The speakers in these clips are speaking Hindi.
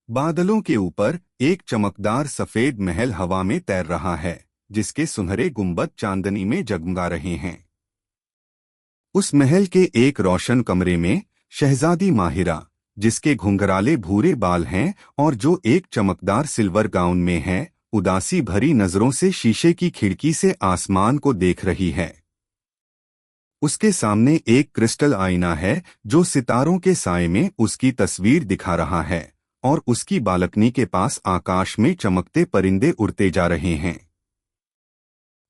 बादलों के ऊपर एक चमकदार सफेद महल हवा में तैर रहा है, जिसके सुनहरे गुंबद चांदनी में जगमगा रहे हैं। उस महल के एक रोशन कमरे में शहजादी माहिरा, जिसके घुंघराले भूरे बाल हैं और जो एक चमकदार सिल्वर गाउन में है, उदासी भरी नजरों से शीशे की खिड़की से आसमान को देख रही है। उसके सामने एक क्रिस्टल आईना है जो सितारों के साए में उसकी तस्वीर दिखा रहा है, और उसकी बालकनी के पास आकाश में चमकते परिंदे उड़ते जा रहे हैं।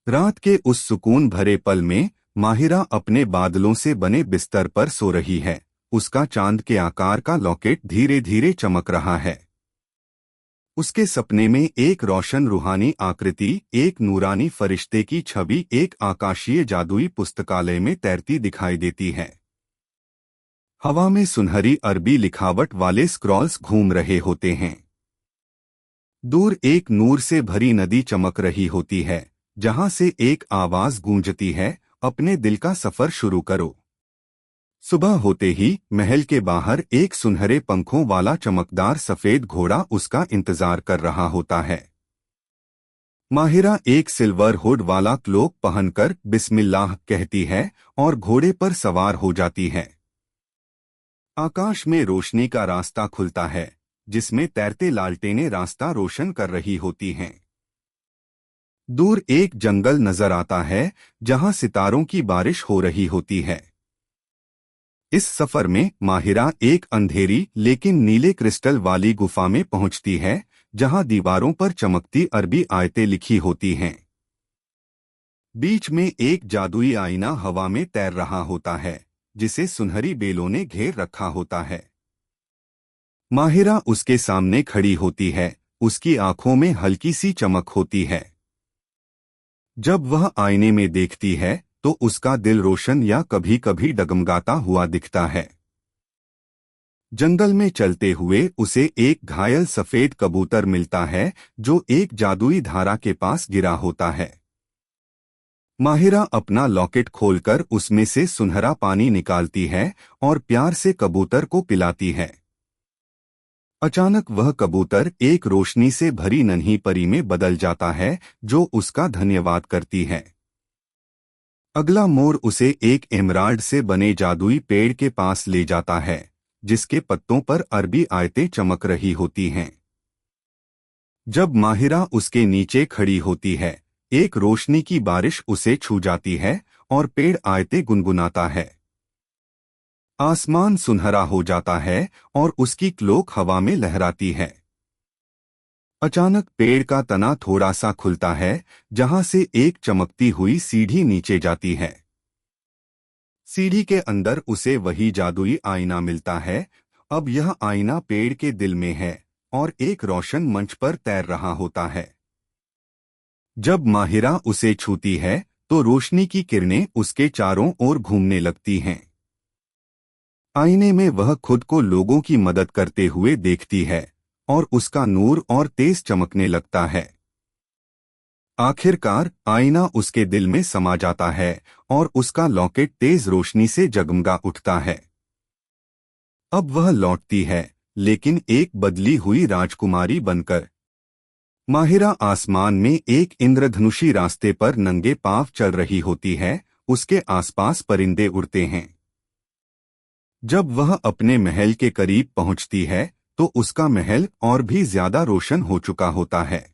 रात के उस सुकून भरे पल में माहिरा अपने बादलों से बने बिस्तर पर सो रही है। उसका चांद के आकार का लॉकेट धीरे धीरे चमक रहा है। उसके सपने में एक रोशन रूहानी आकृति, एक नूरानी फरिश्ते की छवि एक आकाशीय जादुई पुस्तकालय में तैरती दिखाई देती है। हवा में सुनहरी अरबी लिखावट वाले स्क्रॉल्स घूम रहे होते हैं। दूर एक नूर से भरी नदी चमक रही होती है, जहां से एक आवाज गूंजती है, अपने दिल का सफर शुरू करो। सुबह होते ही महल के बाहर एक सुनहरे पंखों वाला चमकदार सफेद घोड़ा उसका इंतजार कर रहा होता है। माहिरा एक सिल्वर हुड वाला क्लोक पहनकर बिस्मिल्लाह कहती है और घोड़े पर सवार हो जाती है। आकाश में रोशनी का रास्ता खुलता है, जिसमें तैरते लालटेनें रास्ता रोशन कर रही होती हैं। दूर एक जंगल नजर आता है, जहां सितारों की बारिश हो रही होती है। इस सफर में माहिरा एक अंधेरी लेकिन नीले क्रिस्टल वाली गुफा में पहुंचती है, जहां दीवारों पर चमकती अरबी आयतें लिखी होती हैं। बीच में एक जादुई आईना हवा में तैर रहा होता है, जिसे सुनहरी बेलों ने घेर रखा होता है। माहिरा उसके सामने खड़ी होती है, उसकी आंखों में हल्की सी चमक होती है। जब वह आईने में देखती है तो उसका दिल रोशन या कभी कभी डगमगाता हुआ दिखता है। जंगल में चलते हुए उसे एक घायल सफेद कबूतर मिलता है, जो एक जादुई धारा के पास गिरा होता है। माहिरा अपना लॉकेट खोलकर उसमें से सुनहरा पानी निकालती है और प्यार से कबूतर को पिलाती है। अचानक वह कबूतर एक रोशनी से भरी नन्ही परी में बदल जाता है, जो उसका धन्यवाद करती है। अगला मोड़ उसे एक एमराल्ड से बने जादुई पेड़ के पास ले जाता है, जिसके पत्तों पर अरबी आयतें चमक रही होती हैं। जब माहिरा उसके नीचे खड़ी होती है, एक रोशनी की बारिश उसे छू जाती है और पेड़ आयतें गुनगुनाता है। आसमान सुनहरा हो जाता है और उसकी क्लोक हवा में लहराती है। अचानक पेड़ का तना थोड़ा सा खुलता है, जहां से एक चमकती हुई सीढ़ी नीचे जाती है। सीढ़ी के अंदर उसे वही जादुई आईना मिलता है। अब यह आईना पेड़ के दिल में है और एक रोशन मंच पर तैर रहा होता है। जब माहिरा उसे छूती है तो रोशनी की किरणें उसके चारों ओर घूमने लगती हैं। आईने में वह खुद को लोगों की मदद करते हुए देखती है और उसका नूर और तेज चमकने लगता है। आखिरकार आईना उसके दिल में समा जाता है और उसका लॉकेट तेज रोशनी से जगमगा उठता है। अब वह लौटती है, लेकिन एक बदली हुई राजकुमारी बनकर। माहिरा आसमान में एक इंद्रधनुषी रास्ते पर नंगे पांव चल रही होती है, उसके आसपास परिंदे उड़ते हैं। जब वह अपने महल के करीब पहुंचती है तो उसका महल और भी ज्यादा रोशन हो चुका होता है।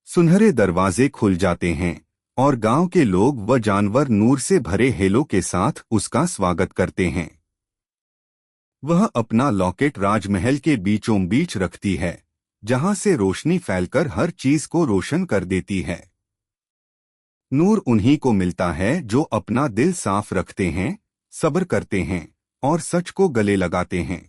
सुनहरे दरवाजे खुल जाते हैं और गांव के लोग व जानवर नूर से भरे हेलो के साथ उसका स्वागत करते हैं। वह अपना लॉकेट राजमहल के बीचों बीच रखती है, जहां से रोशनी फैलकर हर चीज को रोशन कर देती है। नूर उन्हीं को मिलता है जो अपना दिल साफ रखते हैं, सब्र करते हैं और सच को गले लगाते हैं।